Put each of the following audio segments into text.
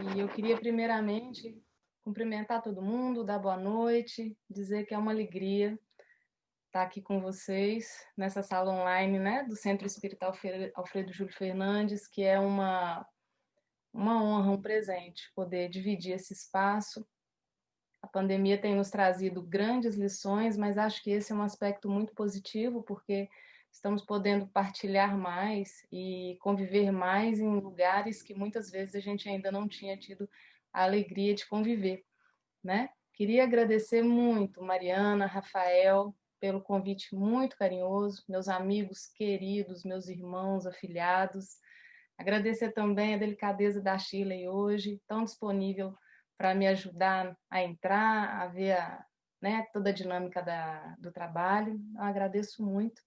E eu queria primeiramente cumprimentar todo mundo, dar boa noite, dizer que é uma alegria estar aqui com vocês nessa sala online, né, do Centro Espírita Alfredo Júlio Fernandes, que é uma honra, um presente poder dividir esse espaço. A pandemia tem nos trazido grandes lições, mas acho que esse é um aspecto muito positivo, porque estamos podendo partilhar mais e conviver mais em lugares que muitas vezes a gente ainda não tinha tido a alegria de conviver, né? Queria agradecer muito, Mariana, Rafael, pelo convite muito carinhoso, meus amigos queridos, meus irmãos afilhados. Agradecer também a delicadeza da Shirley hoje, tão disponível para me ajudar a entrar, a ver né, toda a dinâmica do trabalho. Eu agradeço muito.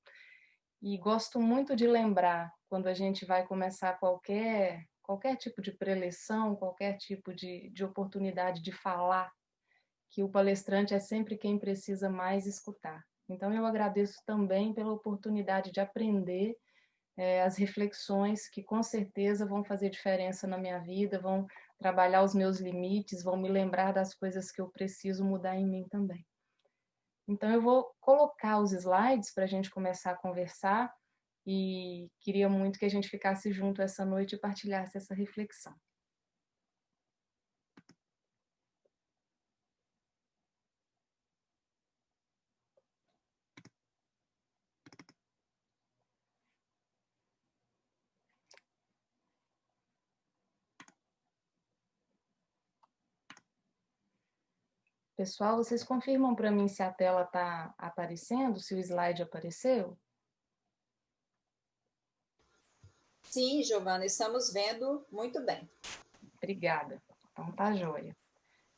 E gosto muito de lembrar, quando a gente vai começar qualquer tipo de preleção, qualquer tipo de oportunidade de falar, que o palestrante é sempre quem precisa mais escutar. Então, eu agradeço também pela oportunidade de aprender as reflexões que com certeza vão fazer diferença na minha vida, vão trabalhar os meus limites, vão me lembrar das coisas que eu preciso mudar em mim também. Então, eu vou colocar os slides para a gente começar a conversar e queria muito que a gente ficasse junto essa noite e partilhasse essa reflexão. Pessoal, vocês confirmam para mim se a tela está aparecendo, se o slide apareceu? Sim, Giovana, estamos vendo muito bem. Obrigada. Então tá joia.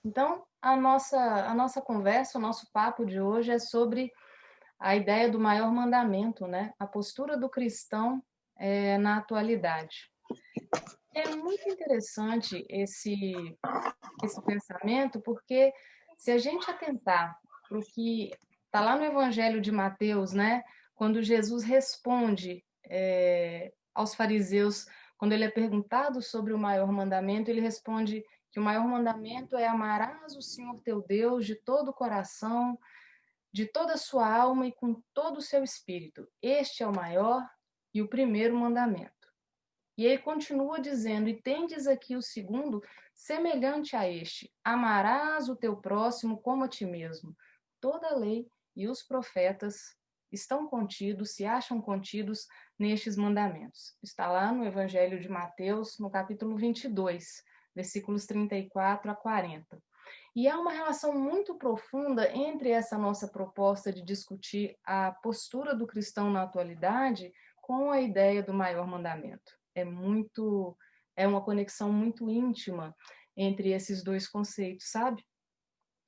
Então, a nossa conversa, o nosso papo de hoje é sobre a ideia do maior mandamento, né? A postura do cristão na atualidade. É muito interessante esse pensamento, porque se a gente atentar para o que está lá no Evangelho de Mateus, né? Quando Jesus responde aos fariseus, quando ele é perguntado sobre o maior mandamento, ele responde que o maior mandamento é amarás o Senhor teu Deus de todo o coração, de toda a sua alma e com todo o seu espírito. Este é o maior e o primeiro mandamento. E ele continua dizendo, e tendes aqui o segundo, semelhante a este, amarás o teu próximo como a ti mesmo. Toda a lei e os profetas estão contidos, se acham contidos nestes mandamentos. Está lá no Evangelho de Mateus, no capítulo 22, versículos 34 a 40. E há uma relação muito profunda entre essa nossa proposta de discutir a postura do cristão na atualidade com a ideia do maior mandamento. É uma conexão muito íntima entre esses dois conceitos, sabe?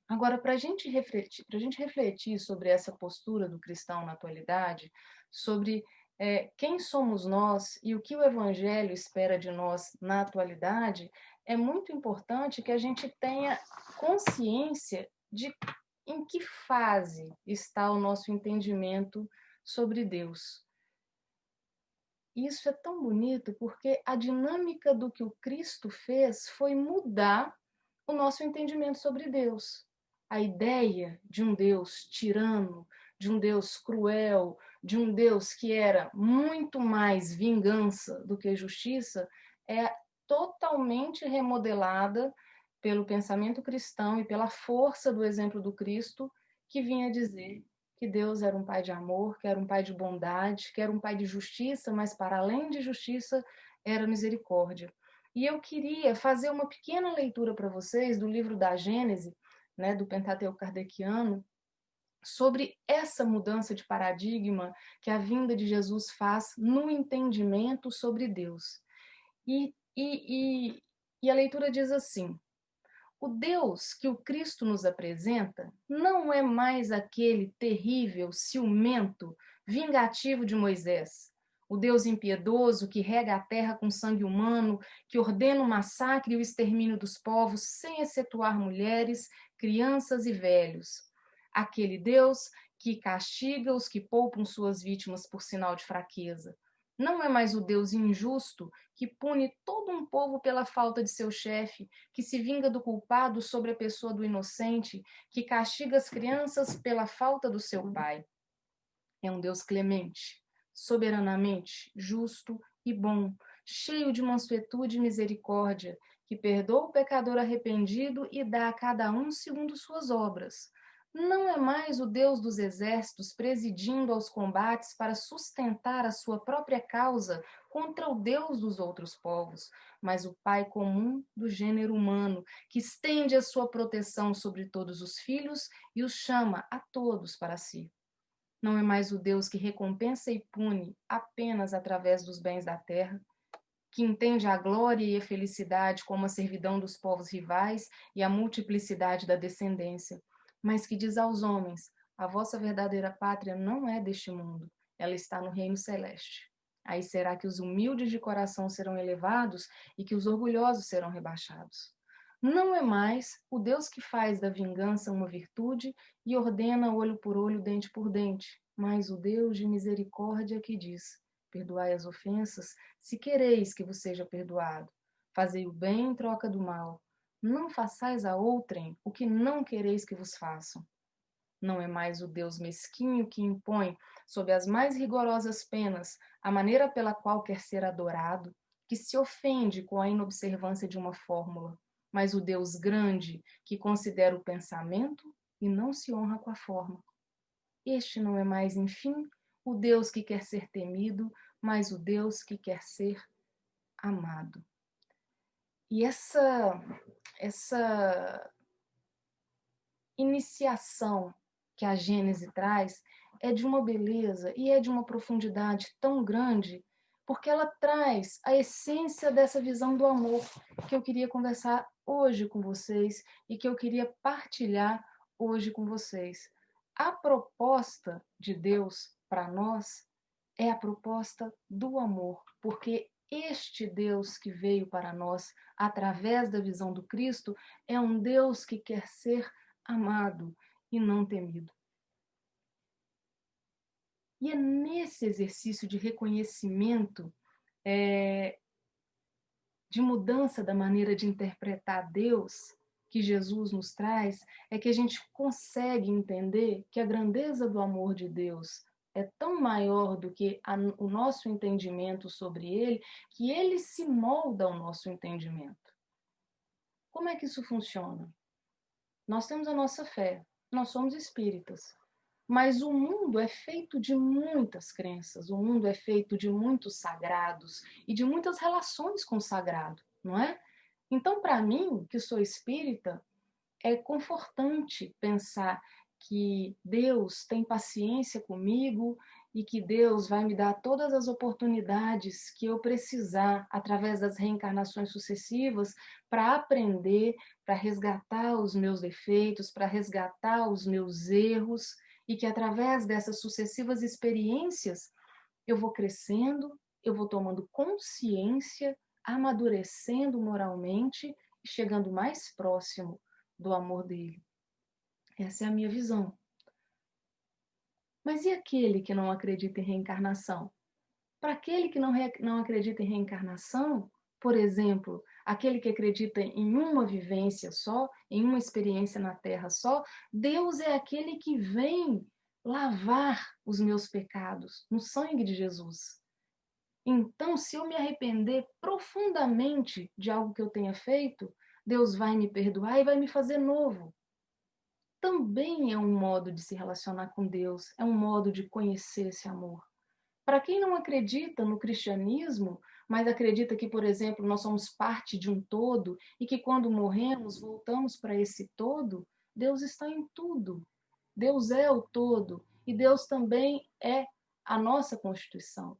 Agora, para a gente refletir sobre essa postura do cristão na atualidade, sobre quem somos nós e o que o Evangelho espera de nós na atualidade, é muito importante que a gente tenha consciência de em que fase está o nosso entendimento sobre Deus. Isso é tão bonito porque a dinâmica do que o Cristo fez foi mudar o nosso entendimento sobre Deus. A ideia de um Deus tirano, de um Deus cruel, de um Deus que era muito mais vingança do que justiça, é totalmente remodelada pelo pensamento cristão e pela força do exemplo do Cristo, que vinha dizer que Deus era um pai de amor, que era um pai de bondade, que era um pai de justiça, mas para além de justiça era misericórdia. E eu queria fazer uma pequena leitura para vocês do livro da Gênese, né, do Pentateuco Kardeciano, sobre essa mudança de paradigma que a vinda de Jesus faz no entendimento sobre Deus. E a leitura diz assim: o Deus que o Cristo nos apresenta não é mais aquele terrível, ciumento, vingativo de Moisés. O Deus impiedoso que rega a terra com sangue humano, que ordena o massacre e o extermínio dos povos, sem excetuar mulheres, crianças e velhos. Aquele Deus que castiga os que poupam suas vítimas por sinal de fraqueza. Não é mais o Deus injusto que pune todo um povo pela falta de seu chefe, que se vinga do culpado sobre a pessoa do inocente, que castiga as crianças pela falta do seu pai. É um Deus clemente, soberanamente justo e bom, cheio de mansuetude e misericórdia, que perdoa o pecador arrependido e dá a cada um segundo suas obras. Não é mais o Deus dos exércitos presidindo aos combates para sustentar a sua própria causa contra o Deus dos outros povos, mas o Pai comum do gênero humano, que estende a sua proteção sobre todos os filhos e os chama a todos para si. Não é mais o Deus que recompensa e pune apenas através dos bens da terra, que entende a glória e a felicidade como a servidão dos povos rivais e a multiplicidade da descendência, mas que diz aos homens: a vossa verdadeira pátria não é deste mundo, ela está no reino celeste. Aí será que os humildes de coração serão elevados e que os orgulhosos serão rebaixados. Não é mais o Deus que faz da vingança uma virtude e ordena olho por olho, dente por dente, mas o Deus de misericórdia que diz: perdoai as ofensas, se quereis que vos seja perdoado. Fazei o bem em troca do mal. Não façais a outrem o que não quereis que vos façam. Não é mais o Deus mesquinho que impõe, sob as mais rigorosas penas, a maneira pela qual quer ser adorado, que se ofende com a inobservância de uma fórmula, mas o Deus grande que considera o pensamento e não se honra com a forma. Este não é mais, enfim, o Deus que quer ser temido, mas o Deus que quer ser amado. E essa iniciação que a Gênese traz é de uma beleza e é de uma profundidade tão grande, porque ela traz a essência dessa visão do amor que eu queria conversar hoje com vocês e que eu queria partilhar hoje com vocês. A proposta de Deus para nós é a proposta do amor, porque este Deus que veio para nós através da visão do Cristo é um Deus que quer ser amado e não temido. E é nesse exercício de reconhecimento, de mudança da maneira de interpretar Deus, que Jesus nos traz, é que a gente consegue entender que a grandeza do amor de Deus é tão maior do que o nosso entendimento sobre ele, que ele se molda ao nosso entendimento. Como é que isso funciona? Nós temos a nossa fé, nós somos espíritas. Mas o mundo é feito de muitas crenças, o mundo é feito de muitos sagrados e de muitas relações com o sagrado, não é? Então, para mim, que sou espírita, é confortante pensar que Deus tem paciência comigo e que Deus vai me dar todas as oportunidades que eu precisar através das reencarnações sucessivas para aprender, para resgatar os meus defeitos, para resgatar os meus erros e que através dessas sucessivas experiências eu vou crescendo, eu vou tomando consciência, amadurecendo moralmente e chegando mais próximo do amor dele. Essa é a minha visão. Mas e aquele que não acredita em reencarnação? Para aquele que não acredita em reencarnação, por exemplo, aquele que acredita em uma vivência só, em uma experiência na Terra só, Deus é aquele que vem lavar os meus pecados no sangue de Jesus. Então, se eu me arrepender profundamente de algo que eu tenha feito, Deus vai me perdoar e vai me fazer novo. Também é um modo de se relacionar com Deus, é um modo de conhecer esse amor. Para quem não acredita no cristianismo, mas acredita que, por exemplo, nós somos parte de um todo e que quando morremos voltamos para esse todo, Deus está em tudo. Deus é o todo e Deus também é a nossa constituição.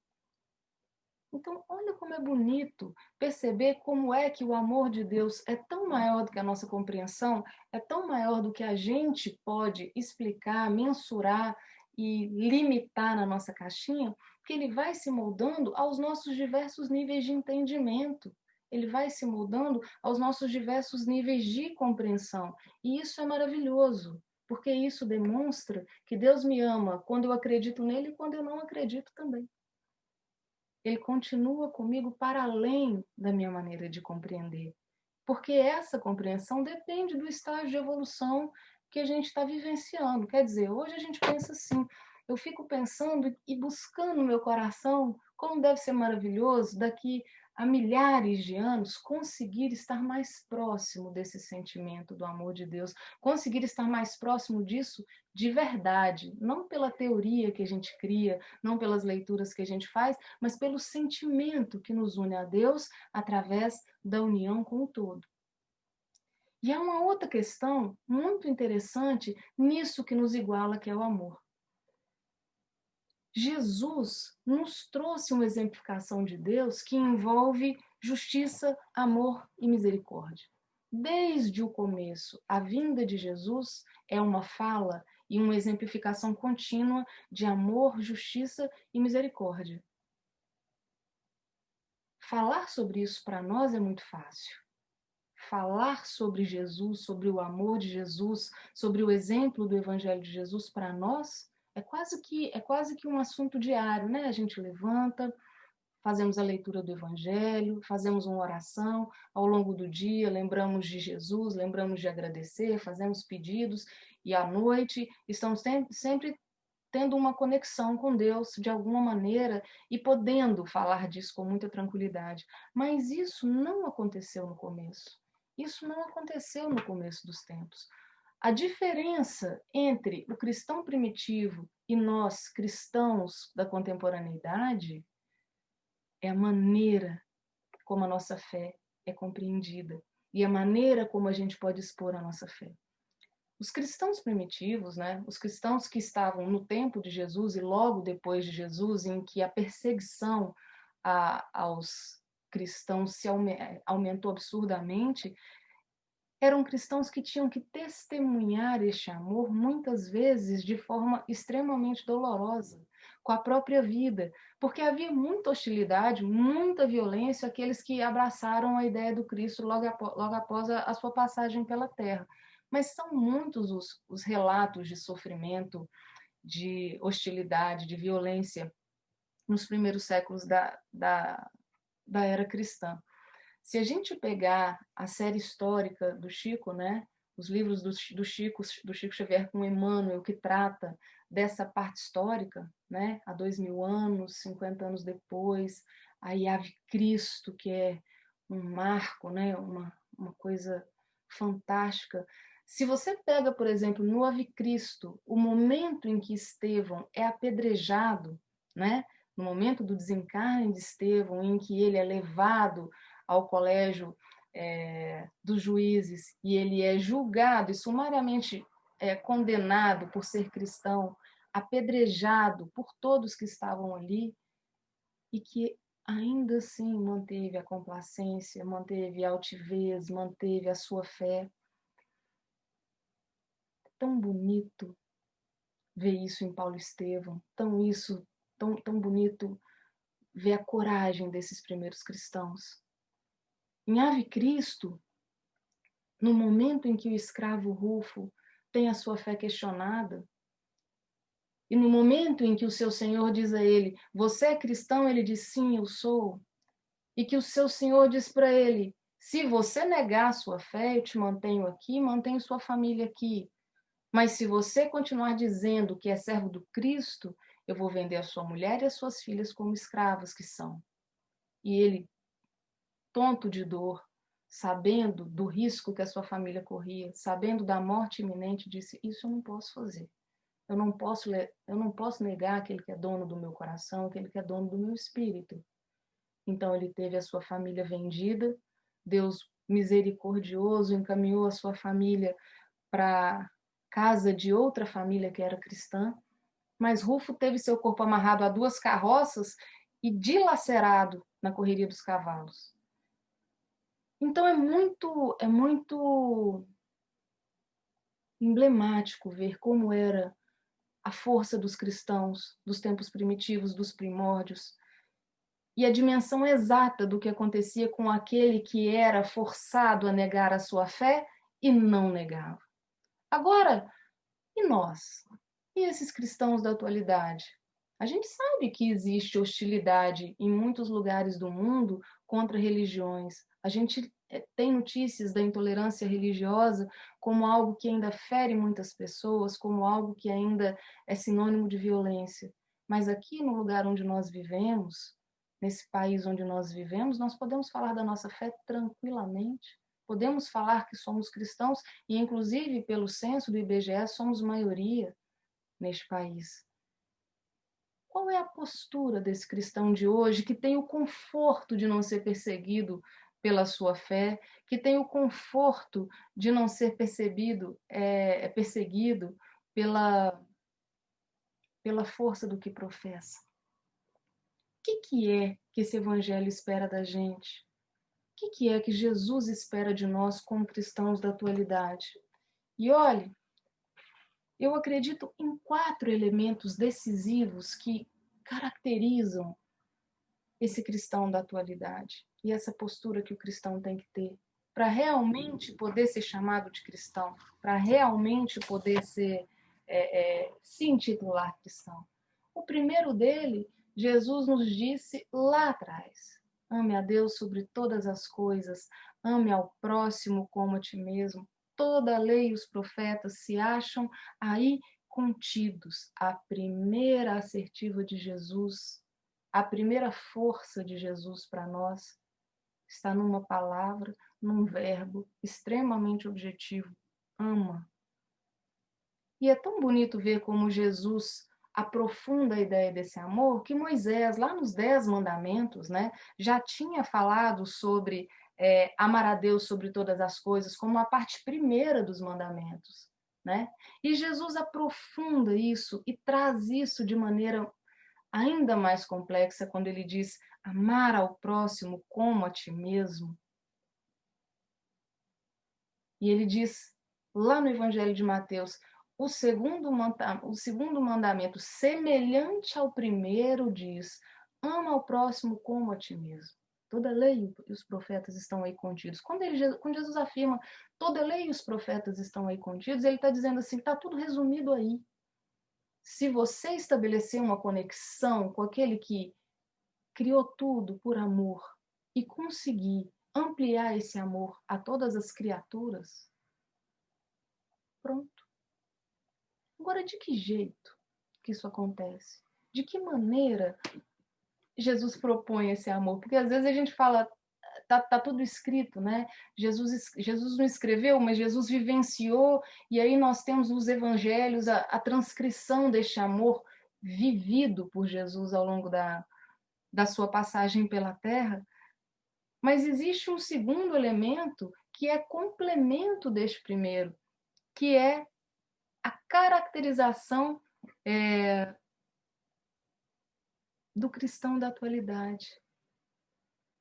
Então, olha como é bonito perceber como é que o amor de Deus é tão maior do que a nossa compreensão, é tão maior do que a gente pode explicar, mensurar e limitar na nossa caixinha, que ele vai se moldando aos nossos diversos níveis de entendimento. Ele vai se moldando aos nossos diversos níveis de compreensão. E isso é maravilhoso, porque isso demonstra que Deus me ama quando eu acredito nele e quando eu não acredito também. ele continua comigo para além da minha maneira de compreender. Porque essa compreensão depende do estágio de evolução que a gente está vivenciando. Quer dizer, hoje a gente pensa assim, eu fico pensando e buscando no meu coração como deve ser maravilhoso daqui a milhares de anos conseguir estar mais próximo desse sentimento do amor de Deus, conseguir estar mais próximo disso de verdade, não pela teoria que a gente cria, não pelas leituras que a gente faz, mas pelo sentimento que nos une a Deus através da união com o todo. E há uma outra questão muito interessante nisso que nos iguala, que é o amor. Jesus nos trouxe uma exemplificação de Deus que envolve justiça, amor e misericórdia. Desde o começo, a vinda de Jesus é uma fala e uma exemplificação contínua de amor, justiça e misericórdia. Falar sobre isso para nós é muito fácil. Falar sobre Jesus, sobre o amor de Jesus, sobre o exemplo do Evangelho de Jesus para nós é quase que um assunto diário, né? A gente levanta, fazemos a leitura do Evangelho, fazemos uma oração ao longo do dia, lembramos de Jesus, lembramos de agradecer, fazemos pedidos e à noite estamos sempre tendo uma conexão com Deus de alguma maneira e podendo falar disso com muita tranquilidade. Mas isso não aconteceu no começo. Isso não aconteceu no começo dos tempos. A diferença entre o cristão primitivo e nós, cristãos da contemporaneidade, é a maneira como a nossa fé é compreendida e a maneira como a gente pode expor a nossa fé. Os cristãos primitivos, né, os cristãos que estavam no tempo de Jesus e logo depois de Jesus, em que a perseguição aos cristãos se aumentou absurdamente, eram cristãos que tinham que testemunhar este amor, muitas vezes de forma extremamente dolorosa, com a própria vida, porque havia muita hostilidade, muita violência àqueles que abraçaram a ideia do Cristo logo após a sua passagem pela terra. Mas são muitos os relatos de sofrimento, de hostilidade, de violência nos primeiros séculos da era cristã. Se a gente pegar a série histórica do Chico, né, os livros do Chico Xavier com Emmanuel, que trata dessa parte histórica, né, há 2000 anos, 50 anos depois, aí Ave Cristo, que é um marco, né, uma coisa fantástica. Se você pega, por exemplo, no Ave Cristo, o momento em que Estevão é apedrejado, né, no momento do desencarne de Estevão, em que ele é levado ao colégio dos juízes e ele é julgado e sumariamente condenado por ser cristão, apedrejado por todos que estavam ali e que ainda assim manteve a complacência, manteve a altivez, manteve a sua fé. Tão bonito ver isso em Paulo Estevão, tão bonito ver a coragem desses primeiros cristãos. Em Ave Cristo, no momento em que o escravo Rufo tem a sua fé questionada, e no momento em que o seu senhor diz a ele, você é cristão? Ele diz, sim, eu sou. E que o seu senhor diz para ele, se você negar a sua fé, eu te mantenho aqui, mantenho sua família aqui. Mas se você continuar dizendo que é servo do Cristo, eu vou vender a sua mulher e as suas filhas como escravas que são. E ele, tonto de dor, sabendo do risco que a sua família corria, sabendo da morte iminente, disse, isso eu não posso fazer. Eu não posso negar aquele que é dono do meu coração, aquele que é dono do meu espírito. Então ele teve a sua família vendida, Deus misericordioso encaminhou a sua família para casa de outra família que era cristã, mas Rufo teve seu corpo amarrado a 2 carroças e dilacerado na correria dos cavalos. Então é muito emblemático ver como era a força dos cristãos dos tempos primitivos, dos primórdios, e a dimensão exata do que acontecia com aquele que era forçado a negar a sua fé e não negava. Agora, e nós? E esses cristãos da atualidade? A gente sabe que existe hostilidade em muitos lugares do mundo contra religiões. A gente tem notícias da intolerância religiosa como algo que ainda fere muitas pessoas, como algo que ainda é sinônimo de violência. Mas aqui no lugar onde nós vivemos, nesse país onde nós vivemos, nós podemos falar da nossa fé tranquilamente. Podemos falar que somos cristãos e, inclusive, pelo censo do IBGE, somos maioria neste país. Qual é a postura desse cristão de hoje que tem o conforto de não ser perseguido pela sua fé, que tem o conforto de não ser perseguido pela força do que professa? O que é que esse evangelho espera da gente? O que é que Jesus espera de nós como cristãos da atualidade? E olhe, eu acredito em 4 elementos decisivos que caracterizam esse cristão da atualidade e essa postura que o cristão tem que ter para realmente poder ser chamado de cristão, para realmente poder se intitular cristão. O primeiro dele, Jesus nos disse lá atrás: ame a Deus sobre todas as coisas, ame ao próximo como a ti mesmo. Toda a lei e os profetas se acham aí contidos. A primeira assertiva de Jesus, a primeira força de Jesus para nós está numa palavra, num verbo extremamente objetivo: ama. E é tão bonito ver como Jesus aprofunda a ideia desse amor, que Moisés, lá nos 10 mandamentos, né, já tinha falado sobre amar a Deus sobre todas as coisas, como a parte primeira dos mandamentos. Né? E Jesus aprofunda isso e traz isso de maneira ainda mais complexa quando ele diz amar ao próximo como a ti mesmo. E ele diz lá no Evangelho de Mateus, o segundo mandamento, semelhante ao primeiro, diz: ama ao próximo como a ti mesmo. Toda a lei e os profetas estão aí contidos. Quando Jesus afirma toda a lei e os profetas estão aí contidos, ele está dizendo assim, está tudo resumido aí. Se você estabelecer uma conexão com aquele que criou tudo por amor e conseguir ampliar esse amor a todas as criaturas, pronto. Agora, de que jeito que isso acontece? De que maneira Jesus propõe esse amor? Porque às vezes a gente fala, tá tudo escrito, né? Jesus não escreveu, mas Jesus vivenciou, e aí nós temos os evangelhos, a transcrição deste amor vivido por Jesus ao longo da sua passagem pela terra. Mas existe um segundo elemento que é complemento deste primeiro, que é a caracterização do cristão da atualidade.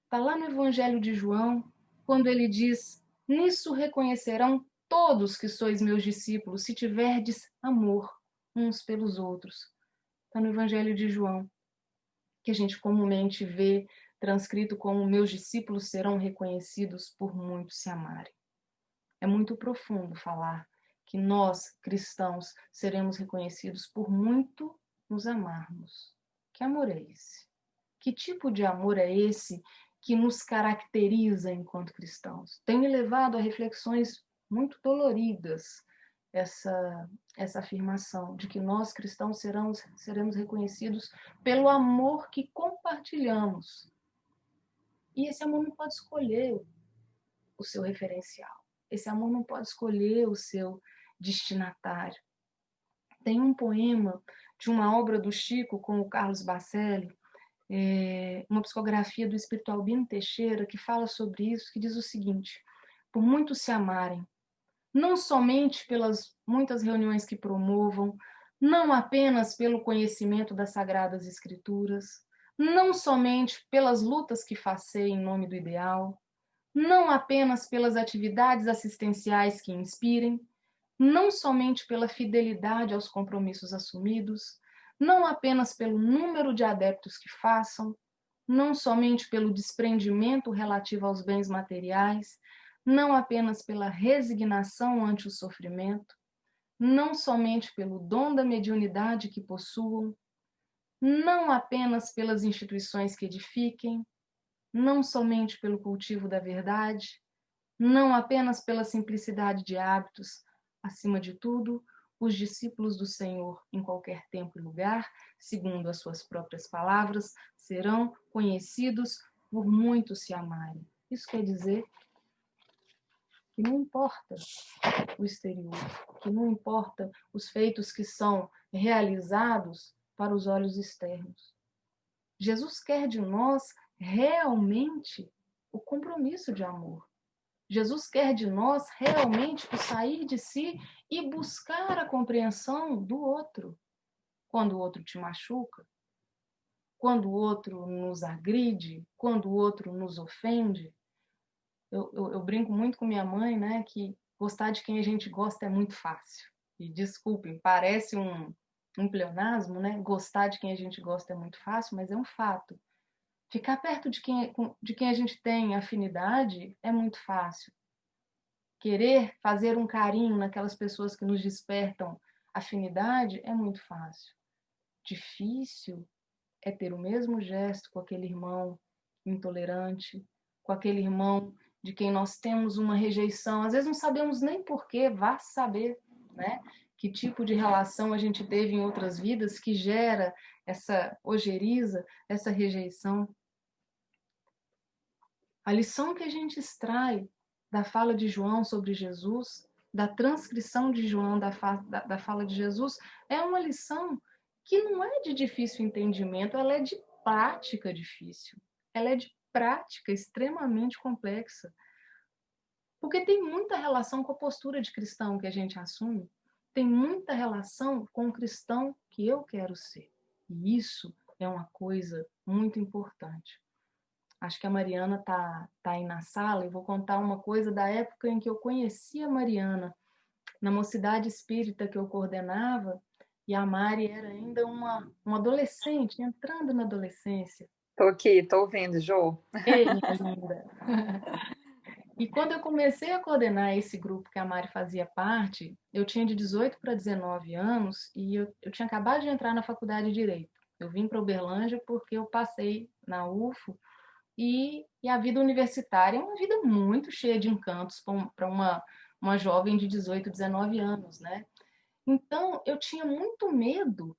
Está lá no Evangelho de João, quando ele diz: nisso reconhecerão todos que sois meus discípulos, se tiverdes amor uns pelos outros. Está no Evangelho de João, que a gente comumente vê transcrito como: meus discípulos serão reconhecidos por muitos se amarem. É muito profundo falar que nós, cristãos, seremos reconhecidos por muito nos amarmos. Que amor é esse? Que tipo de amor é esse que nos caracteriza enquanto cristãos? Tem me levado a reflexões muito doloridas essa afirmação de que nós, cristãos, seremos reconhecidos pelo amor que compartilhamos. E esse amor não pode escolher o seu referencial. Esse amor não pode escolher o seu destinatário. Tem um poema de uma obra do Chico com o Carlos Bacelli, uma psicografia do espírito Albino Teixeira, que fala sobre isso, que diz o seguinte: por muitos se amarem, não somente pelas muitas reuniões que promovam, não apenas pelo conhecimento das Sagradas Escrituras, não somente pelas lutas que facei em nome do ideal, não apenas pelas atividades assistenciais que inspirem, não somente pela fidelidade aos compromissos assumidos, não apenas pelo número de adeptos que façam, não somente pelo desprendimento relativo aos bens materiais, não apenas pela resignação ante o sofrimento, não somente pelo dom da mediunidade que possuam, não apenas pelas instituições que edifiquem, não somente pelo cultivo da verdade, não apenas pela simplicidade de hábitos, acima de tudo, os discípulos do Senhor, em qualquer tempo e lugar, segundo as suas próprias palavras, serão conhecidos por muitos se amarem. Isso quer dizer que não importa o exterior, que não importa os feitos que são realizados para os olhos externos. Jesus quer de nós realmente o compromisso de amor. Jesus quer de nós realmente o sair de si e buscar a compreensão do outro. Quando o outro te machuca, quando o outro nos agride, quando o outro nos ofende. Eu brinco muito com minha mãe, né, que gostar de quem a gente gosta é muito fácil. E desculpem, parece um pleonasmo, né? Gostar de quem a gente gosta é muito fácil, mas é um fato. Ficar perto de quem a gente tem afinidade é muito fácil. Querer fazer um carinho naquelas pessoas que nos despertam afinidade é muito fácil. Difícil é ter o mesmo gesto com aquele irmão intolerante, com aquele irmão de quem nós temos uma rejeição. Às vezes não sabemos nem porquê, vá saber, né? Que tipo de relação a gente teve em outras vidas que gera essa ojeriza, essa rejeição. A lição que a gente extrai da fala de João sobre Jesus, da transcrição de João da fala de Jesus, é uma lição que não é de difícil entendimento, ela é de prática difícil. Ela é de prática extremamente complexa. Porque tem muita relação com a postura de cristão que a gente assume, tem muita relação com o cristão que eu quero ser. E isso é uma coisa muito importante. Acho que a Mariana tá aí na sala e vou contar uma coisa da época em que eu conheci a Mariana, na mocidade espírita que eu coordenava, e a Mari era ainda uma adolescente, entrando na adolescência. Tô aqui, tô ouvindo, Jô. Ei, minha linda! E quando eu comecei a coordenar esse grupo que a Mari fazia parte, eu tinha de 18 para 19 anos e eu tinha acabado de entrar na faculdade de Direito. Eu vim para Uberlândia porque eu passei na UFO e a vida universitária é uma vida muito cheia de encantos para uma jovem de 18, 19 anos, né? Então, eu tinha muito medo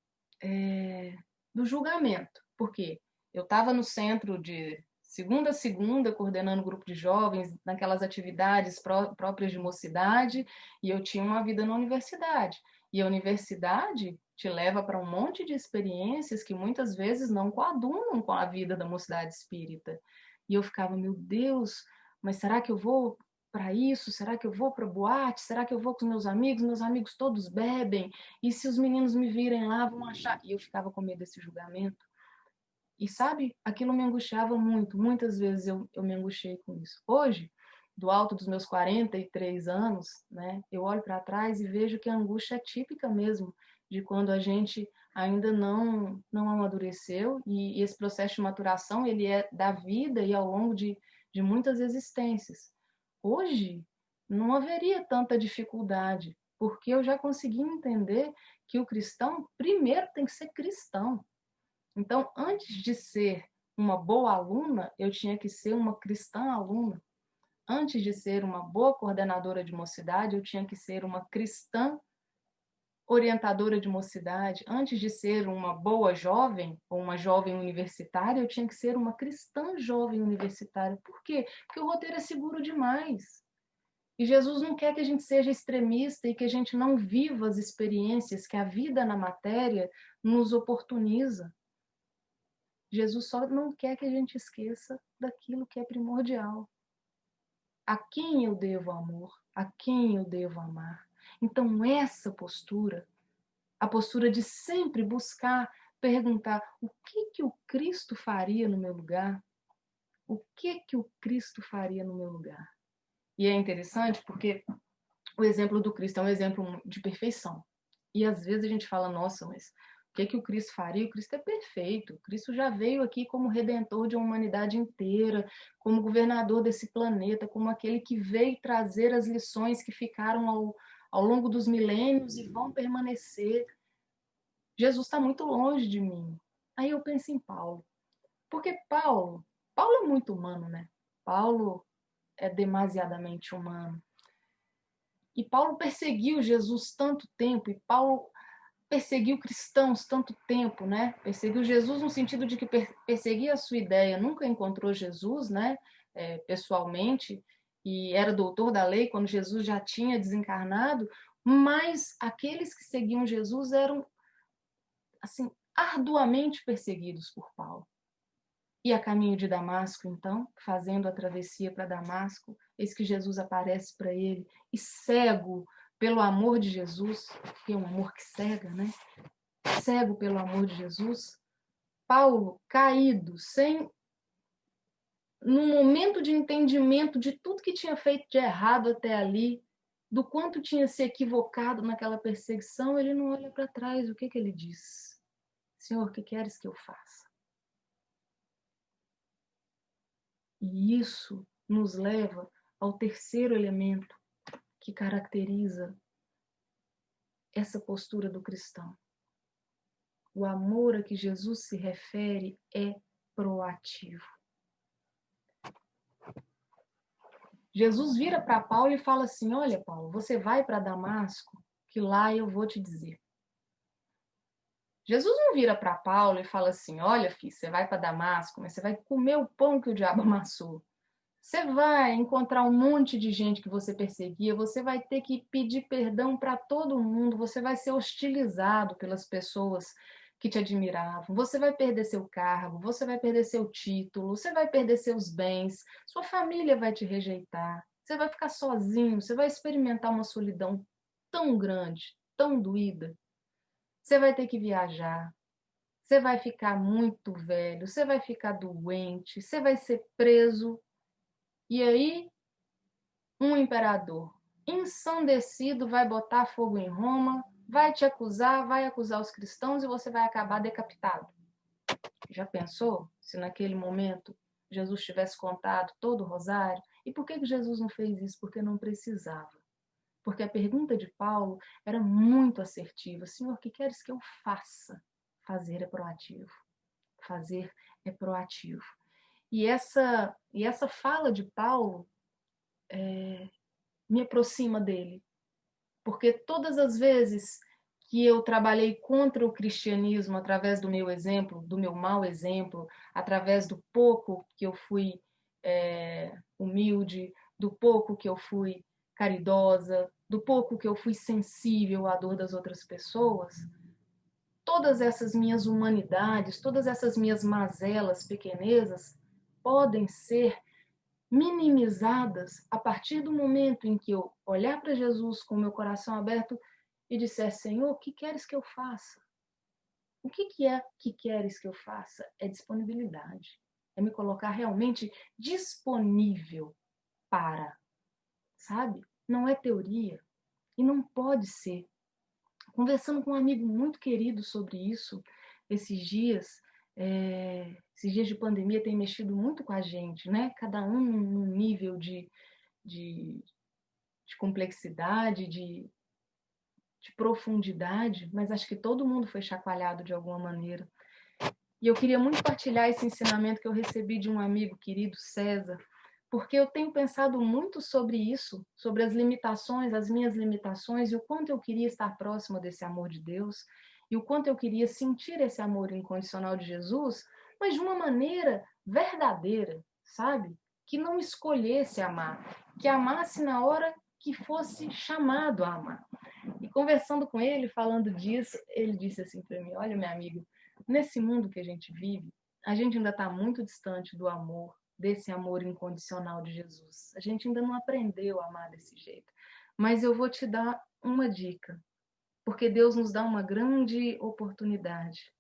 do julgamento, porque eu estava no centro de segunda a segunda, coordenando um grupo de jovens, naquelas atividades próprias de mocidade, e eu tinha uma vida na universidade. E a universidade te leva para um monte de experiências que muitas vezes não coadunam com a vida da mocidade espírita. E eu ficava, meu Deus, mas será que eu vou para isso? Será que eu vou para boate? Será que eu vou com os meus amigos? Meus amigos todos bebem. E se os meninos me virem lá, vão achar... E eu ficava com medo desse julgamento. E sabe, aquilo me angustiava muito. Muitas vezes eu me angustiei com isso. Hoje, do alto dos meus 43 anos, né, eu olho para trás e vejo que a angústia é típica mesmo de quando a gente ainda não amadureceu. E esse processo de maturação, ele é da vida e ao longo de muitas existências. Hoje, não haveria tanta dificuldade, porque eu já consegui entender que o cristão, primeiro, tem que ser cristão. Então, antes de ser uma boa aluna, eu tinha que ser uma cristã aluna. Antes de ser uma boa coordenadora de mocidade, eu tinha que ser uma cristã orientadora de mocidade. Antes de ser uma boa jovem ou uma jovem universitária, eu tinha que ser uma cristã jovem universitária. Por quê? Porque o roteiro é seguro demais. E Jesus não quer que a gente seja extremista e que a gente não viva as experiências que a vida na matéria nos oportuniza. Jesus só não quer que a gente esqueça daquilo que é primordial. A quem eu devo amor? A quem eu devo amar? Então, essa postura, a postura de sempre buscar perguntar o que o Cristo faria no meu lugar? O que o Cristo faria no meu lugar? E é interessante porque o exemplo do Cristo é um exemplo de perfeição. E às vezes a gente fala, nossa, mas o que o Cristo faria? O Cristo é perfeito. O Cristo já veio aqui como redentor de uma humanidade inteira, como governador desse planeta, como aquele que veio trazer as lições que ficaram ao longo dos milênios e vão permanecer. Jesus está muito longe de mim. Aí eu penso em Paulo. Porque Paulo é muito humano, né? Paulo é demasiadamente humano. E Paulo perseguiu Jesus tanto tempo, e Paulo perseguiu cristãos tanto tempo, né? Perseguiu Jesus no sentido de que perseguia a sua ideia, nunca encontrou Jesus, né? Pessoalmente, e era doutor da lei quando Jesus já tinha desencarnado, mas aqueles que seguiam Jesus eram, assim, arduamente perseguidos por Paulo. E a caminho de Damasco, então, fazendo a travessia para Damasco, eis que Jesus aparece para ele, e cego pelo amor de Jesus, que é um amor que cega, né? Cego pelo amor de Jesus, Paulo, caído, no momento de entendimento de tudo que tinha feito de errado até ali, do quanto tinha se equivocado naquela perseguição, ele não olha para trás. O que ele diz? Senhor, o que queres que eu faça? E isso nos leva ao terceiro elemento que caracteriza essa postura do cristão. O amor a que Jesus se refere é proativo. Jesus vira para Paulo e fala assim: olha, Paulo, você vai para Damasco, que lá eu vou te dizer. Jesus não vira para Paulo e fala assim: olha, filho, você vai para Damasco, mas você vai comer o pão que o diabo amassou. Você vai encontrar um monte de gente que você perseguia, você vai ter que pedir perdão para todo mundo, você vai ser hostilizado pelas pessoas que te admiravam, você vai perder seu cargo, você vai perder seu título, você vai perder seus bens, sua família vai te rejeitar, você vai ficar sozinho, você vai experimentar uma solidão tão grande, tão doída. Você vai ter que viajar, você vai ficar muito velho, você vai ficar doente, você vai ser preso. E aí, um imperador ensandecido vai botar fogo em Roma, vai te acusar, vai acusar os cristãos e você vai acabar decapitado. Já pensou se naquele momento Jesus tivesse contado todo o rosário? E por que Jesus não fez isso? Porque não precisava. Porque a pergunta de Paulo era muito assertiva. Senhor, o que queres que eu faça? Fazer é proativo. Fazer é proativo. E essa fala de Paulo me aproxima dele. Porque todas as vezes que eu trabalhei contra o cristianismo através do meu exemplo, do meu mau exemplo, através do pouco que eu fui humilde, do pouco que eu fui caridosa, do pouco que eu fui sensível à dor das outras pessoas, todas essas minhas humanidades, todas essas minhas mazelas, pequenezas, podem ser minimizadas a partir do momento em que eu olhar para Jesus com o meu coração aberto e disser: Senhor, o que queres que eu faça? O que é que queres que eu faça? É disponibilidade. É me colocar realmente disponível para, sabe? Não é teoria. E não pode ser. Conversando com um amigo muito querido sobre isso, esses dias, esses dias de pandemia têm mexido muito com a gente, né? Cada um num nível de complexidade, de profundidade, mas acho que todo mundo foi chacoalhado de alguma maneira. E eu queria muito partilhar esse ensinamento que eu recebi de um amigo querido, César, porque eu tenho pensado muito sobre isso, sobre as limitações, as minhas limitações, e o quanto eu queria estar próximo desse amor de Deus, e o quanto eu queria sentir esse amor incondicional de Jesus, mas de uma maneira verdadeira, sabe? Que não escolhesse amar, que amasse na hora que fosse chamado a amar. E conversando com ele, falando disso, ele disse assim para mim: olha, minha amiga, nesse mundo que a gente vive, a gente ainda está muito distante do amor, desse amor incondicional de Jesus. A gente ainda não aprendeu a amar desse jeito. Mas eu vou te dar uma dica, porque Deus nos dá uma grande oportunidade.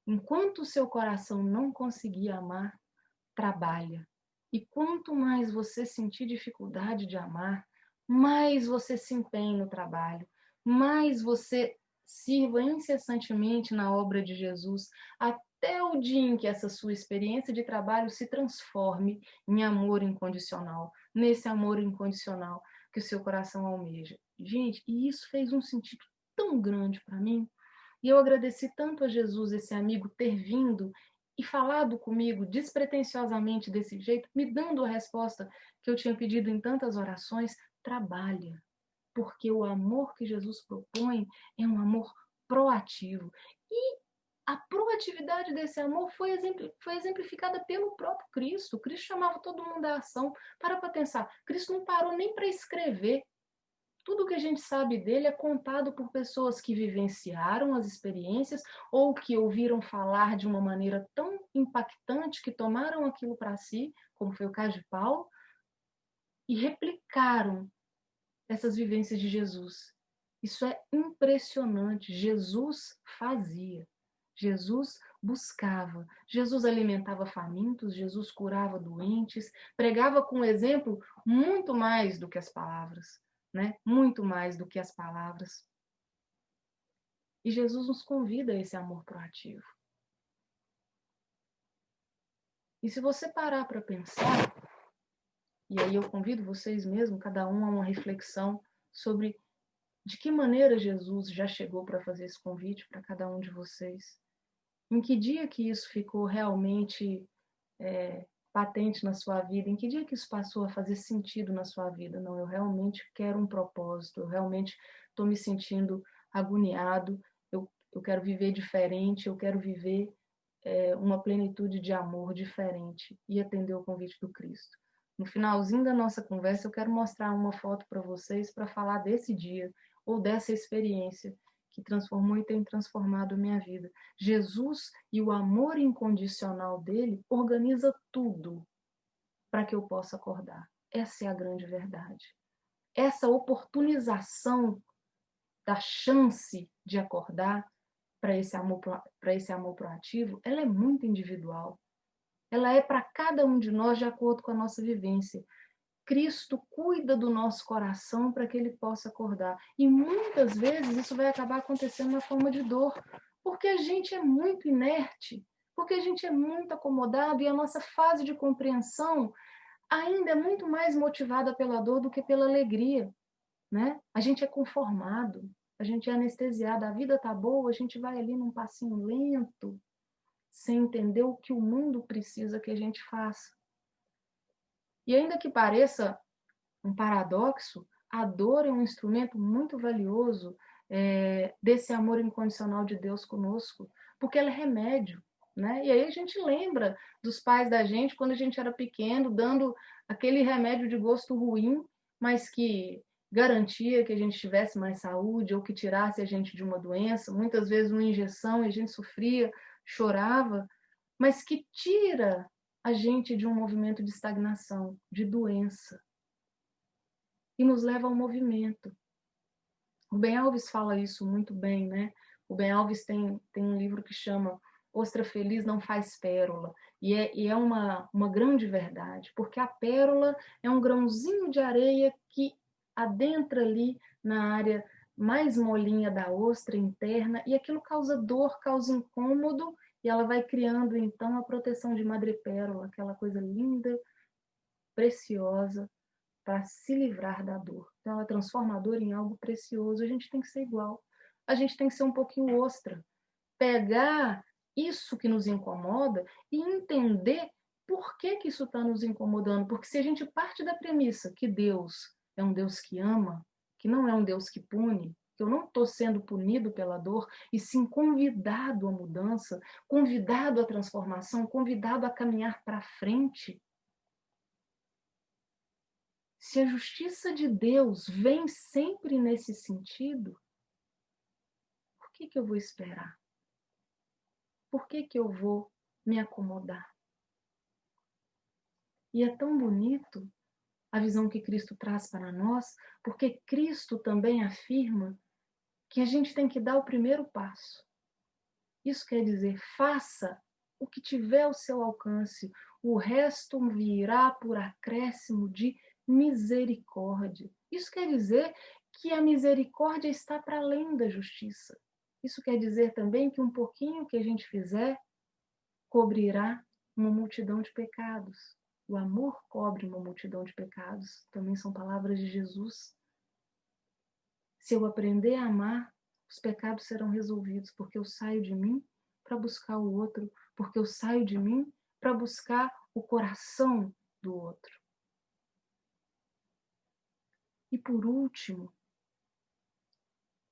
Enquanto o seu coração não conseguir amar, trabalha. E quanto mais você sentir dificuldade de amar, mais você se empenha no trabalho, mais você sirva incessantemente na obra de Jesus, até o dia em que essa sua experiência de trabalho se transforme em amor incondicional, nesse amor incondicional que o seu coração almeja. Gente, e isso fez um sentido tão grande para mim, E eu agradeci tanto a Jesus, esse amigo, ter vindo e falado comigo despretensiosamente desse jeito, me dando a resposta que eu tinha pedido em tantas orações: trabalha, porque o amor que Jesus propõe é um amor proativo. E a proatividade desse amor foi exemplificada pelo próprio Cristo. Cristo chamava todo mundo à ação. Para pensar, Cristo não parou nem para escrever. Tudo que a gente sabe dele é contado por pessoas que vivenciaram as experiências ou que ouviram falar de uma maneira tão impactante que tomaram aquilo para si, como foi o caso de Paulo, e replicaram essas vivências de Jesus. Isso é impressionante. Jesus fazia. Jesus buscava. Jesus alimentava famintos, Jesus curava doentes, pregava com exemplo muito mais do que as palavras, né? Muito mais do que as palavras. E Jesus nos convida a esse amor proativo. E se você parar para pensar, e aí eu convido vocês mesmos, cada um a uma reflexão sobre de que maneira Jesus já chegou para fazer esse convite para cada um de vocês. Em que dia que isso ficou realmente patente na sua vida? Em que dia que isso passou a fazer sentido na sua vida? Não, eu realmente quero um propósito, eu realmente estou me sentindo agoniado, eu quero viver diferente, eu quero viver uma plenitude de amor diferente e atender o convite do Cristo. No finalzinho da nossa conversa, eu quero mostrar uma foto para vocês para falar desse dia ou dessa experiência que transformou e tem transformado a minha vida. Jesus e o amor incondicional dele organiza tudo para que eu possa acordar. Essa é a grande verdade. Essa oportunização da chance de acordar para esse amor proativo, ela é muito individual. Ela é para cada um de nós de acordo com a nossa vivência. Cristo cuida do nosso coração para que ele possa acordar. E muitas vezes isso vai acabar acontecendo na forma de dor, porque a gente é muito inerte, porque a gente é muito acomodado e a nossa fase de compreensão ainda é muito mais motivada pela dor do que pela alegria, né? A gente é conformado, a gente é anestesiado, a vida tá boa, a gente vai ali num passinho lento, sem entender o que o mundo precisa que a gente faça. E ainda que pareça um paradoxo, a dor é um instrumento muito valioso desse amor incondicional de Deus conosco, porque ela é remédio, né? E aí a gente lembra dos pais da gente quando a gente era pequeno, dando aquele remédio de gosto ruim, mas que garantia que a gente tivesse mais saúde ou que tirasse a gente de uma doença, muitas vezes uma injeção e a gente sofria, chorava, mas que tira a gente de um movimento de estagnação, de doença, e nos leva ao movimento. O Ben Alves fala isso muito bem, né? O Ben Alves tem um livro que chama Ostra Feliz Não Faz Pérola, e é uma grande verdade, porque a pérola é um grãozinho de areia que adentra ali na área mais molinha da ostra interna, e aquilo causa dor, causa incômodo, e ela vai criando então a proteção de madrepérola, aquela coisa linda, preciosa, para se livrar da dor. Então, ela transforma a dor em algo precioso. A gente tem que ser igual. A gente tem que ser um pouquinho ostra. Pegar isso que nos incomoda e entender por que isso está nos incomodando. Porque se a gente parte da premissa que Deus é um Deus que ama, que não é um Deus que pune, que eu não estou sendo punido pela dor, e sim convidado à mudança, convidado à transformação, convidado a caminhar para frente. Se a justiça de Deus vem sempre nesse sentido, por que eu vou esperar? Por que eu vou me acomodar? E é tão bonito a visão que Cristo traz para nós, porque Cristo também afirma que a gente tem que dar o primeiro passo. Isso quer dizer, faça o que tiver ao seu alcance, o resto virá por acréscimo de misericórdia. Isso quer dizer que a misericórdia está para além da justiça. Isso quer dizer também que um pouquinho que a gente fizer cobrirá uma multidão de pecados. O amor cobre uma multidão de pecados. Também são palavras de Jesus. Se eu aprender a amar, os pecados serão resolvidos, porque eu saio de mim para buscar o outro, porque eu saio de mim para buscar o coração do outro. E por último,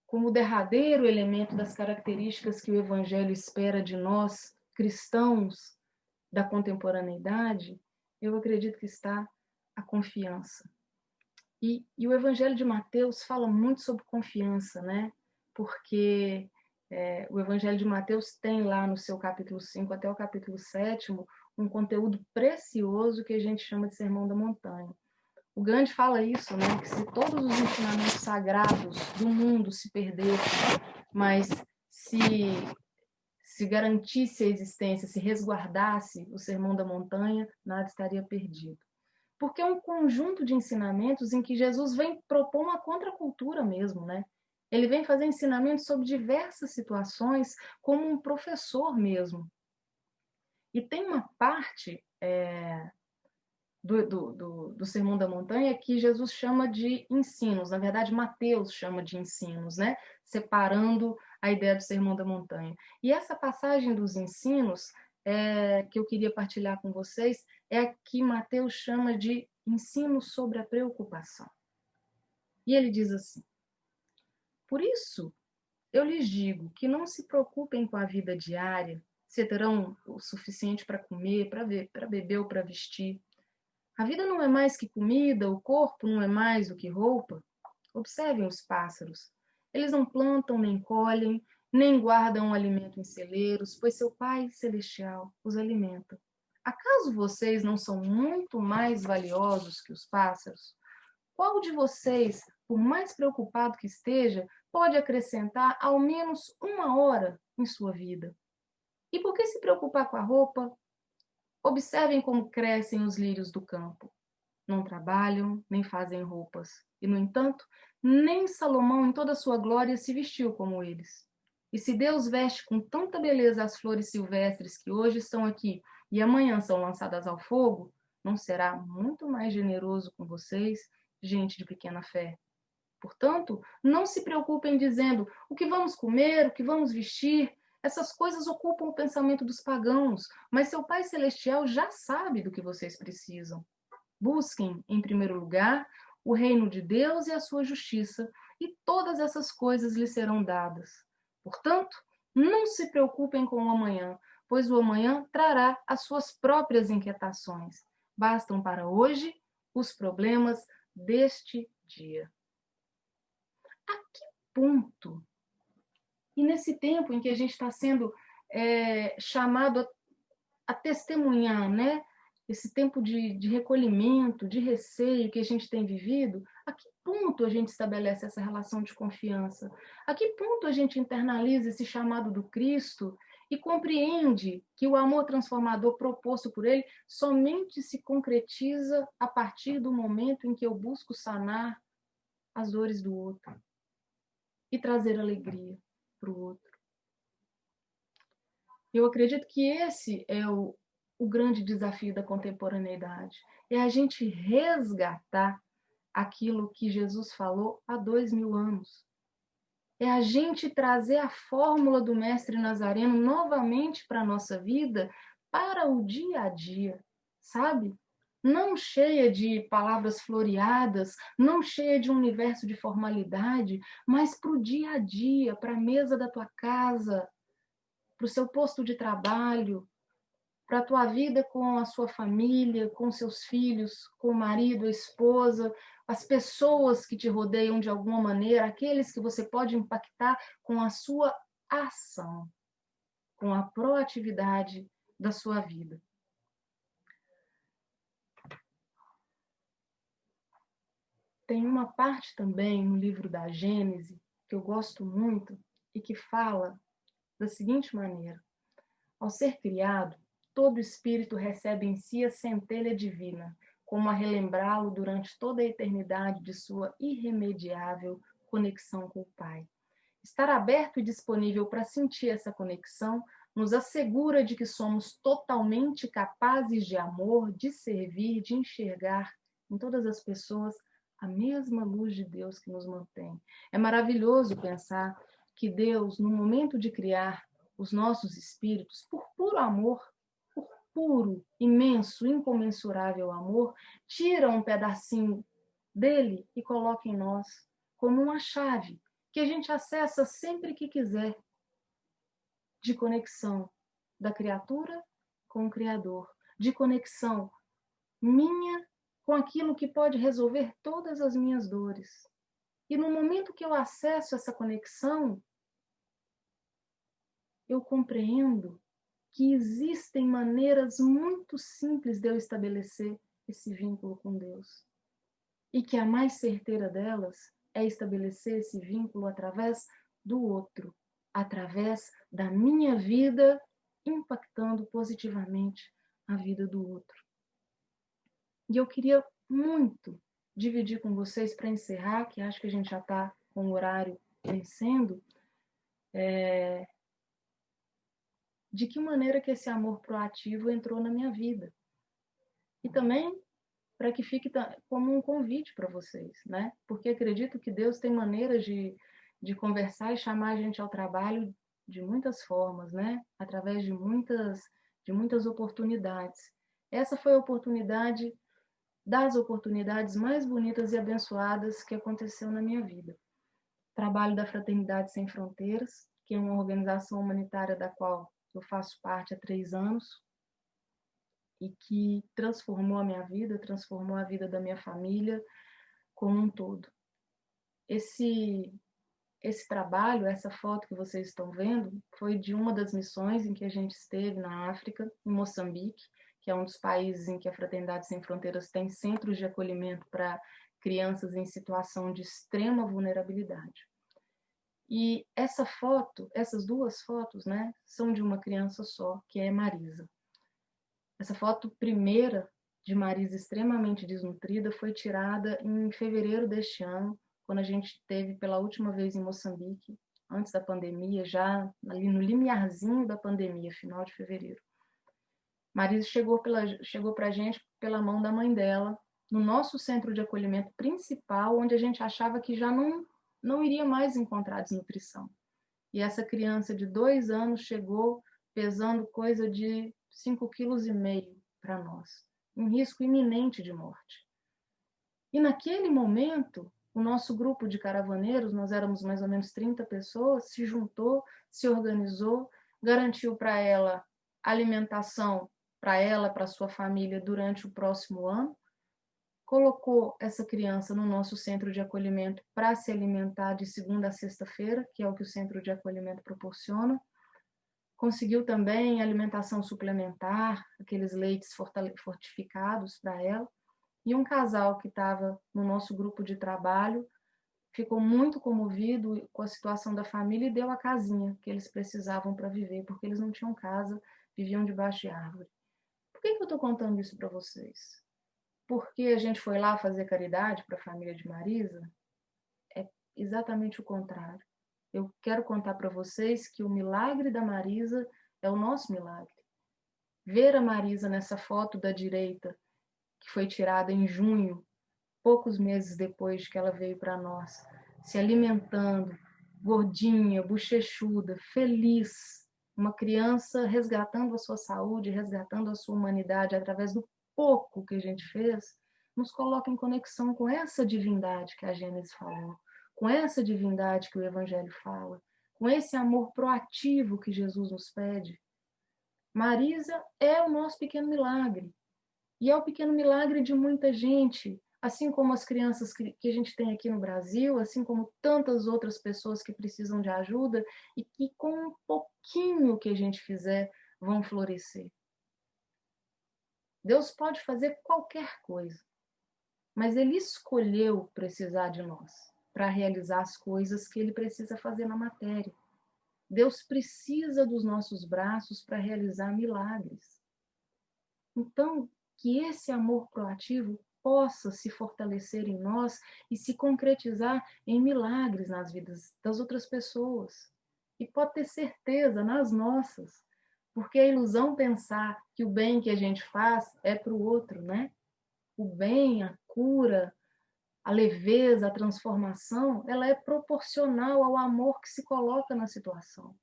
como derradeiro elemento das características que o Evangelho espera de nós, cristãos da contemporaneidade, eu acredito que está a confiança. E o Evangelho de Mateus fala muito sobre confiança, né? Porque o Evangelho de Mateus tem lá no seu capítulo 5 até o capítulo 7 um conteúdo precioso que a gente chama de Sermão da Montanha. O Gandhi fala isso, né? Que se todos os ensinamentos sagrados do mundo se perdessem, mas se garantisse a existência, se resguardasse o Sermão da Montanha, nada estaria perdido. Porque é um conjunto de ensinamentos em que Jesus vem propor uma contracultura mesmo, né? Ele vem fazer ensinamentos sobre diversas situações, como um professor mesmo. E tem uma parte do Sermão da Montanha que Jesus chama de ensinos. Na verdade, Mateus chama de ensinos, né? Separando a ideia do Sermão da Montanha. E essa passagem dos ensinos que eu queria partilhar com vocês é a que Mateus chama de ensino sobre a preocupação. E ele diz assim: por isso, eu lhes digo que não se preocupem com a vida diária, se terão o suficiente para comer, para beber ou para vestir. A vida não é mais que comida, o corpo não é mais do que roupa. Observem os pássaros. Eles não plantam, nem colhem, nem guardam alimento em celeiros, pois seu Pai Celestial os alimenta. Acaso vocês não são muito mais valiosos que os pássaros? Qual de vocês, por mais preocupado que esteja, pode acrescentar ao menos 1 hora em sua vida? E por que se preocupar com a roupa? Observem como crescem os lírios do campo. Não trabalham, nem fazem roupas. E, no entanto, nem Salomão, em toda a sua glória, se vestiu como eles. E se Deus veste com tanta beleza as flores silvestres que hoje estão aqui e amanhã são lançadas ao fogo, não será muito mais generoso com vocês, gente de pequena fé? Portanto, não se preocupem dizendo o que vamos comer, o que vamos vestir. Essas coisas ocupam o pensamento dos pagãos, mas seu Pai Celestial já sabe do que vocês precisam. Busquem, em primeiro lugar, o reino de Deus e a sua justiça, e todas essas coisas lhes serão dadas. Portanto, não se preocupem com o amanhã, pois o amanhã trará as suas próprias inquietações. Bastam para hoje os problemas deste dia. A que ponto? E nesse tempo em que a gente está sendo chamado a testemunhar, né? Esse tempo de recolhimento, de receio que a gente tem vivido, a que ponto a gente estabelece essa relação de confiança? A que ponto a gente internaliza esse chamado do Cristo e compreende que o amor transformador proposto por ele somente se concretiza a partir do momento em que eu busco sanar as dores do outro e trazer alegria para o outro? Eu acredito que esse é o grande desafio da contemporaneidade. É a gente resgatar aquilo que Jesus falou há 2000 anos. É a gente trazer a fórmula do Mestre Nazareno novamente para a nossa vida, para o dia a dia, sabe? Não cheia de palavras floreadas, não cheia de um universo de formalidade, mas para o dia a dia, para a mesa da tua casa, para o seu posto de trabalho, para a tua vida com a sua família, com seus filhos, com o marido, a esposa, as pessoas que te rodeiam de alguma maneira, aqueles que você pode impactar com a sua ação, com a proatividade da sua vida. Tem uma parte também no livro da Gênese que eu gosto muito e que fala da seguinte maneira: ao ser criado, todo espírito recebe em si a centelha divina, como a relembrá-lo durante toda a eternidade de sua irremediável conexão com o Pai. Estar aberto e disponível para sentir essa conexão nos assegura de que somos totalmente capazes de amor, de servir, de enxergar em todas as pessoas a mesma luz de Deus que nos mantém. É maravilhoso pensar que Deus, no momento de criar os nossos espíritos, por puro amor, por puro, imenso, incomensurável amor, tira um pedacinho dele e coloca em nós como uma chave que a gente acessa sempre que quiser, de conexão da criatura com o Criador, de conexão minha com aquilo que pode resolver todas as minhas dores. E no momento que eu acesso essa conexão, eu compreendo que existem maneiras muito simples de eu estabelecer esse vínculo com Deus. E que a mais certeira delas é estabelecer esse vínculo através do outro, através da minha vida, impactando positivamente a vida do outro. E eu queria muito dividir com vocês, para encerrar, que acho que a gente já está com o horário vencendo, de que maneira que esse amor proativo entrou na minha vida. E também para que fique como um convite para vocês, né? Porque acredito que Deus tem maneiras de conversar e chamar a gente ao trabalho de muitas formas, né? Através de muitas oportunidades. Essa foi a oportunidade das oportunidades mais bonitas e abençoadas que aconteceu na minha vida. Trabalho da Fraternidade Sem Fronteiras, que é uma organização humanitária da qual eu faço parte há 3 anos, e que transformou a minha vida, transformou a vida da minha família como um todo. Esse trabalho, essa foto que vocês estão vendo, foi de uma das missões em que a gente esteve na África, em Moçambique, que é um dos países em que a Fraternidade Sem Fronteiras tem centros de acolhimento para crianças em situação de extrema vulnerabilidade. E essas 2 fotos, né, são de uma criança só, que é Marisa. Essa foto primeira de Marisa extremamente desnutrida foi tirada em fevereiro deste ano, quando a gente esteve pela última vez em Moçambique, antes da pandemia, já ali no limiarzinho da pandemia, final de fevereiro. Marisa chegou para a gente pela mão da mãe dela, no nosso centro de acolhimento principal, onde a gente achava que já não iria mais encontrar desnutrição. E essa criança de 2 anos chegou pesando coisa de 5,5 kg para nós, um risco iminente de morte. E naquele momento, o nosso grupo de caravaneiros, nós éramos mais ou menos 30 pessoas, se juntou, se organizou, garantiu para ela alimentação para ela, para sua família durante o próximo ano, colocou essa criança no nosso centro de acolhimento para se alimentar de segunda a sexta-feira, que é o que o centro de acolhimento proporciona. Conseguiu também alimentação suplementar, aqueles leites fortificados para ela. E um casal que estava no nosso grupo de trabalho ficou muito comovido com a situação da família e deu a casinha que eles precisavam para viver, porque eles não tinham casa, viviam debaixo de árvore. Por que eu estou contando isso para vocês? Porque a gente foi lá fazer caridade para a família de Marisa? É exatamente o contrário. Eu quero contar para vocês que o milagre da Marisa é o nosso milagre. Ver a Marisa nessa foto da direita, que foi tirada em junho, poucos meses depois que ela veio para nós, se alimentando, gordinha, bochechuda, feliz, uma criança resgatando a sua saúde, resgatando a sua humanidade através do pouco que a gente fez, nos coloca em conexão com essa divindade que a Gênesis falou, com essa divindade que o Evangelho fala, com esse amor proativo que Jesus nos pede. Marisa é o nosso pequeno milagre. E é o pequeno milagre de muita gente, assim como as crianças que a gente tem aqui no Brasil, assim como tantas outras pessoas que precisam de ajuda e que com um pouquinho que a gente fizer vão florescer. Deus pode fazer qualquer coisa, mas Ele escolheu precisar de nós para realizar as coisas que Ele precisa fazer na matéria. Deus precisa dos nossos braços para realizar milagres. Então, que esse amor proativo possa se fortalecer em nós e se concretizar em milagres nas vidas das outras pessoas. E pode ter certeza, nas nossas. Porque a ilusão pensar que o bem que a gente faz é para o outro, né? O bem, a cura, a leveza, a transformação, ela é proporcional ao amor que se coloca na situação.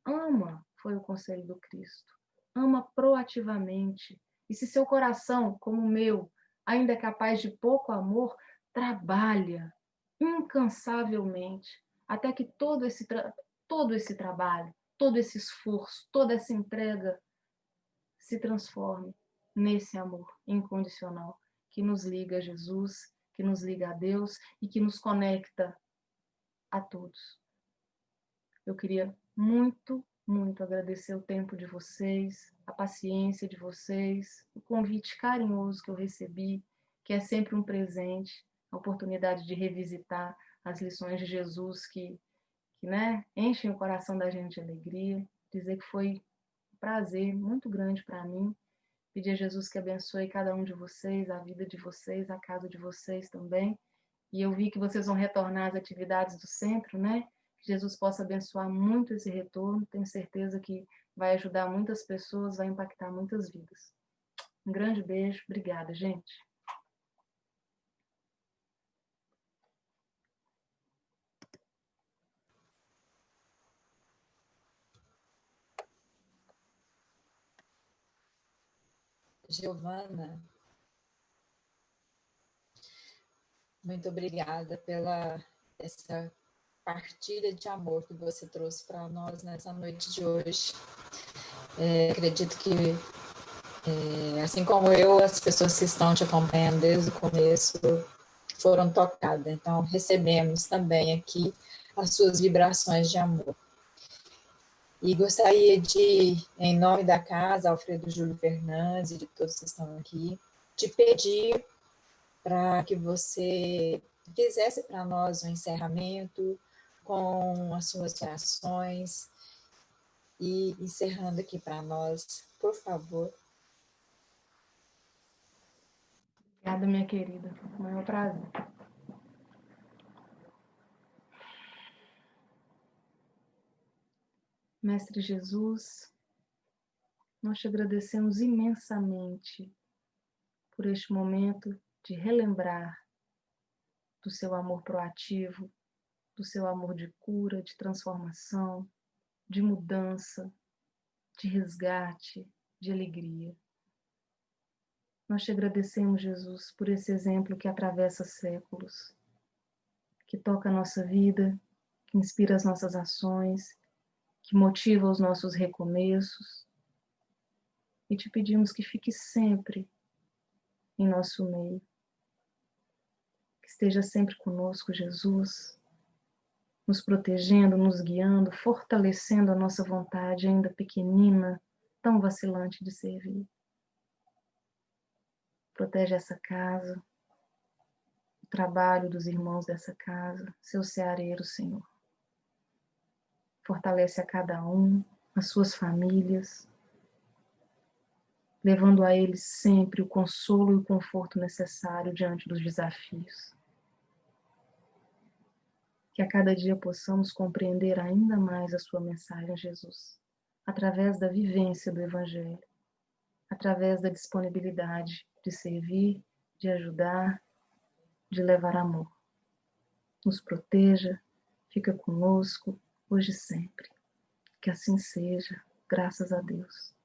Ama, foi o conselho do Cristo. Ama proativamente. E se seu coração, como o meu, ainda é capaz de pouco amor, trabalha incansavelmente até que todo esse trabalho, todo esse esforço, toda essa entrega se transforme nesse amor incondicional que nos liga a Jesus, que nos liga a Deus e que nos conecta a todos. Eu queria muito, muito agradecer o tempo de vocês, a paciência de vocês, o convite carinhoso que eu recebi, que é sempre um presente, a oportunidade de revisitar as lições de Jesus que enchem o coração da gente de alegria. Dizer que foi um prazer muito grande para mim. Pedir a Jesus que abençoe cada um de vocês, a vida de vocês, a casa de vocês também. E eu vi que vocês vão retornar às atividades do centro, né? Que Jesus possa abençoar muito esse retorno. Tenho certeza que vai ajudar muitas pessoas, vai impactar muitas vidas. Um grande beijo. Obrigada, gente. Giovana, muito obrigada pela essa partilha de amor que você trouxe para nós nessa noite de hoje. Acredito que, assim como eu, as pessoas que estão te acompanhando desde o começo foram tocadas. Então, recebemos também aqui as suas vibrações de amor. E gostaria de, em nome da casa, Alfredo Júlio Fernandes e de todos que estão aqui, te pedir para que você fizesse para nós um encerramento com as suas orações e encerrando aqui para nós, por favor. Obrigada, minha querida. Foi um maior prazer. Mestre Jesus, nós te agradecemos imensamente por este momento de relembrar do seu amor proativo, do seu amor de cura, de transformação, de mudança, de resgate, de alegria. Nós te agradecemos, Jesus, por esse exemplo que atravessa séculos, que toca a nossa vida, que inspira as nossas ações, que motiva os nossos recomeços. E te pedimos que fique sempre em nosso meio, que esteja sempre conosco, Jesus, nos protegendo, nos guiando, fortalecendo a nossa vontade ainda pequenina, tão vacilante de servir. Protege essa casa, o trabalho dos irmãos dessa casa, seus ceareiros, Senhor. Fortalece a cada um, as suas famílias, levando a eles sempre o consolo e o conforto necessário diante dos desafios. Que a cada dia possamos compreender ainda mais a sua mensagem, Jesus, através da vivência do Evangelho, através da disponibilidade de servir, de ajudar, de levar amor. Nos proteja, fica conosco, hoje e sempre. Que assim seja, graças a Deus.